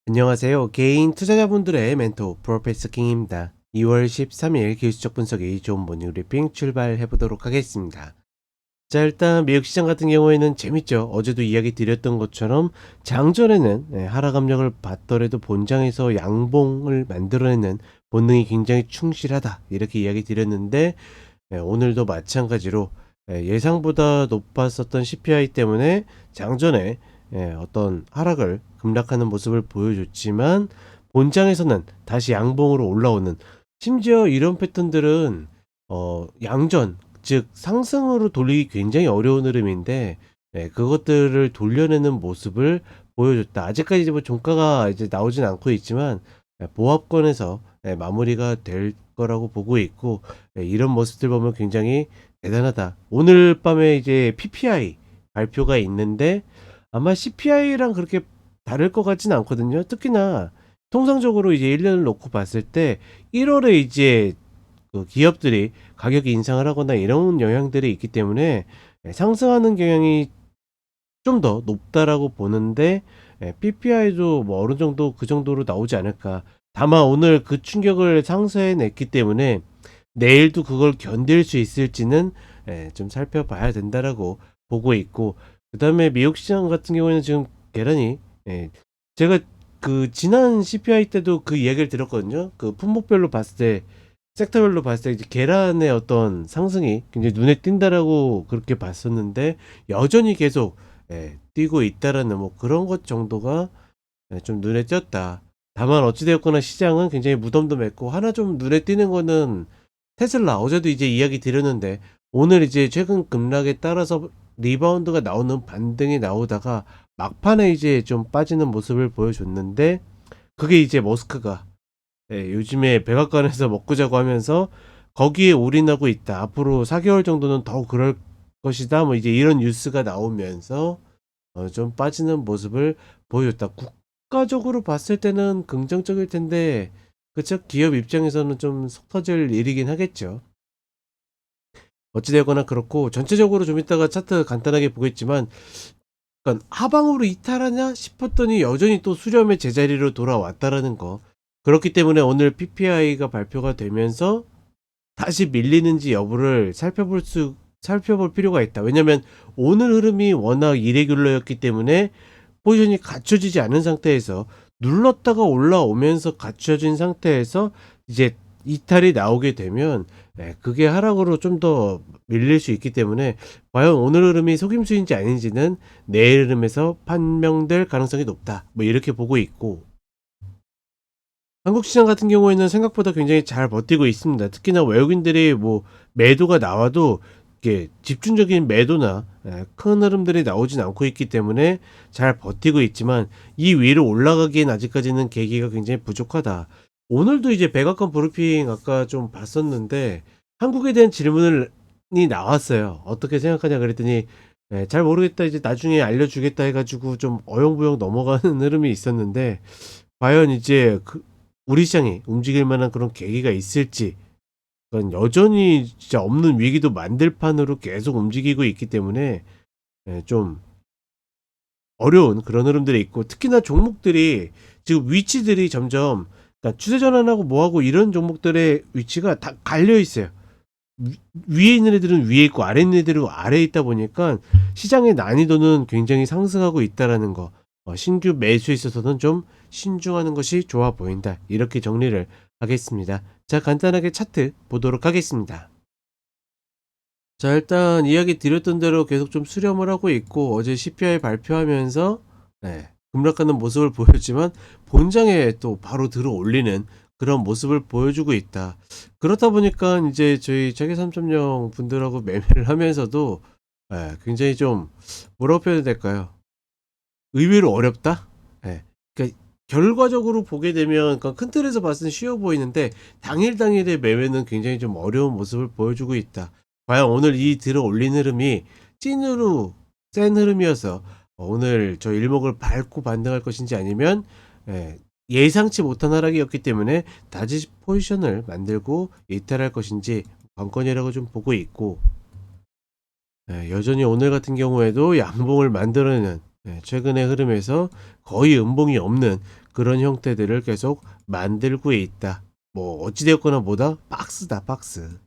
안녕하세요. 개인 투자자분들의 멘토 프로페서 킹입니다. 2월 13일 기술적 분석이 좋은 모닝 브리핑 출발해 보도록 하겠습니다. 자, 일단 미국 시장 같은 경우에는 재밌죠. 어제도 이야기 드렸던 것처럼 장전에는 하락 압력을 받더라도 본장에서 양봉을 만들어내는 본능이 굉장히 충실하다, 이렇게 이야기 드렸는데 오늘도 마찬가지로 예상보다 높았었던 CPI 때문에 장전에 어떤 하락을 급락하는 모습을 보여줬지만 본장에서는 다시 양봉으로 올라오는, 심지어 이런 패턴들은 양전, 즉 상승으로 돌리기 굉장히 어려운 흐름인데 그것들을 돌려내는 모습을 보여줬다. 아직까지 이제 뭐 종가가 이제 나오진 않고 있지만 보합권에서 마무리가 될 거라고 보고 있고, 이런 모습들 보면 굉장히 대단하다. 오늘 밤에 이제 PPI 발표가 있는데 아마 CPI랑 그렇게 다를 것 같지는 않거든요. 특히나 통상적으로 이제 1년을 놓고 봤을 때 1월에 이제 그 기업들이 가격 인상을 하거나 이런 영향들이 있기 때문에 상승하는 경향이 좀 더 높다라고 보는데 PPI도 뭐 어느 정도 그 정도로 나오지 않을까. 다만 오늘 그 충격을 상쇄해냈기 때문에 내일도 그걸 견딜 수 있을지는 좀 살펴봐야 된다라고 보고 있고, 그 다음에 미국 시장 같은 경우에는 지금 계란이 제가 그 지난 CPI 때도 그 이야기를 들었거든요. 그 품목별로 봤을 때, 섹터별로 봤을 때 이제 계란의 어떤 상승이 굉장히 눈에 띈다라고 그렇게 봤었는데 여전히 계속 뛰고 있다라는 뭐 그런 것 정도가 좀 눈에 띄었다. 다만 어찌되었거나 시장은 굉장히 무덤덤했고, 하나 좀 눈에 띄는 거는 테슬라, 어제도 이제 이야기 드렸는데 오늘 이제 최근 급락에 따라서 리바운드가 나오는 반등이 나오다가 막판에 이제 좀 빠지는 모습을 보여줬는데, 그게 이제 머스크가 요즘에 백악관에서 먹고 자고 하면서 거기에 올인하고 있다. 앞으로 4개월 정도는 더 그럴 것이다. 뭐 이제 이런 뉴스가 나오면서 좀 빠지는 모습을 보여줬다. 국가적으로 봤을 때는 긍정적일 텐데, 그쵸? 기업 입장에서는 좀 속 터질 일이긴 하겠죠. 어찌되거나 그렇고, 전체적으로 좀 이따가 차트 간단하게 보겠지만, 그러니까 하방으로 이탈하냐 싶었더니 여전히 또 수렴의 제자리로 돌아왔다라는 거. 그렇기 때문에 오늘 PPI가 발표가 되면서 다시 밀리는지 여부를 살펴볼 필요가 있다. 왜냐면 오늘 흐름이 워낙 이레귤러였기 때문에 포지션이 갖춰지지 않은 상태에서 눌렀다가 올라오면서 갖춰진 상태에서 이제 이탈이 나오게 되면 그게 하락으로 좀 더 밀릴 수 있기 때문에 과연 오늘 흐름이 속임수인지 아닌지는 내일 흐름에서 판명될 가능성이 높다. 뭐 이렇게 보고 있고, 한국 시장 같은 경우에는 생각보다 굉장히 잘 버티고 있습니다. 특히나 외국인들이 뭐 매도가 나와도 이게 집중적인 매도나 큰 흐름들이 나오진 않고 있기 때문에 잘 버티고 있지만 이 위로 올라가기엔 아직까지는 계기가 굉장히 부족하다. 오늘도 이제 백악관 브리핑 아까 좀 봤었는데 한국에 대한 질문이 나왔어요. 어떻게 생각하냐 그랬더니 잘 모르겠다, 이제 나중에 알려주겠다 해가지고 좀 어영부영 넘어가는 흐름이 있었는데, 과연 이제 우리 시장이 움직일 만한 그런 계기가 있을지, 그건 여전히 진짜 없는 위기도 만들 판으로 계속 움직이고 있기 때문에 좀 어려운 그런 흐름들이 있고, 특히나 종목들이 지금 위치들이 점점, 그러니까 추세 전환하고 뭐하고 이런 종목들의 위치가 다 갈려 있어요. 위에 있는 애들은 위에 있고 아래 있는 애들은 아래에 있다 보니까 시장의 난이도는 굉장히 상승하고 있다라는 거. 신규 매수에 있어서는 좀 신중하는 것이 좋아 보인다. 이렇게 정리를 하겠습니다. 자, 간단하게 차트 보도록 하겠습니다. 자, 일단 이야기 드렸던 대로 계속 좀 수렴을 하고 있고, 어제 CPI 발표하면서 급락하는 모습을 보였지만 본장에 또 바로 들어 올리는 그런 모습을 보여주고 있다. 그렇다 보니까 이제 저희 차계 3.0 분들하고 매매를 하면서도 굉장히 좀 뭐라고 표현해야 될까요? 의외로 어렵다? 그러니까 결과적으로 보게 되면, 그러니까 큰 틀에서 봤을 때 쉬워 보이는데 당일 당일의 매매는 굉장히 좀 어려운 모습을 보여주고 있다. 과연 오늘 이 들어 올린 흐름이 찐으로 센 흐름이어서 오늘 저 일목을 밟고 반등할 것인지, 아니면 예상치 못한 하락이었기 때문에 다시 포지션을 만들고 이탈할 것인지 관건이라고 좀 보고 있고, 여전히 오늘 같은 경우에도 양봉을 만들어내는 최근의 흐름에서 거의 음봉이 없는 그런 형태들을 계속 만들고 있다. 뭐 어찌되었거나 뭐다 박스다 박스.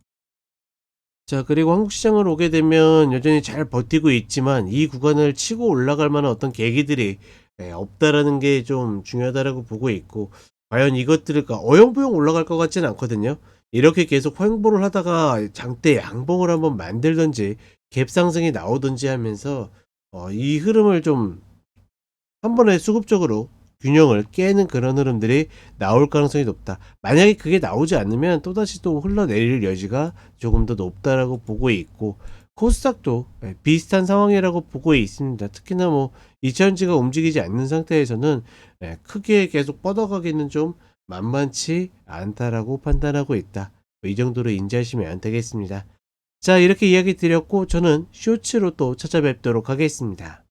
자, 그리고 한국 시장을 오게 되면 여전히 잘 버티고 있지만 이 구간을 치고 올라갈 만한 어떤 계기들이 없다라는 게 좀 중요하다라고 보고 있고, 과연 이것들을 어영부영 올라갈 것 같지는 않거든요. 이렇게 계속 횡보를 하다가 장대 양봉을 한번 만들든지 갭 상승이 나오든지 하면서 이 흐름을 좀 한 번에 수급적으로 균형을 깨는 그런 흐름들이 나올 가능성이 높다. 만약에 그게 나오지 않으면 또다시 또 흘러내릴 여지가 조금 더 높다라고 보고 있고, 코스닥도 비슷한 상황이라고 보고 있습니다. 특히나 뭐 이차전지가 움직이지 않는 상태에서는 크게 계속 뻗어가기는 좀 만만치 않다라고 판단하고 있다. 이 정도로 인지하시면 되겠습니다. 자, 이렇게 이야기 드렸고 저는 쇼츠로 또 찾아뵙도록 하겠습니다.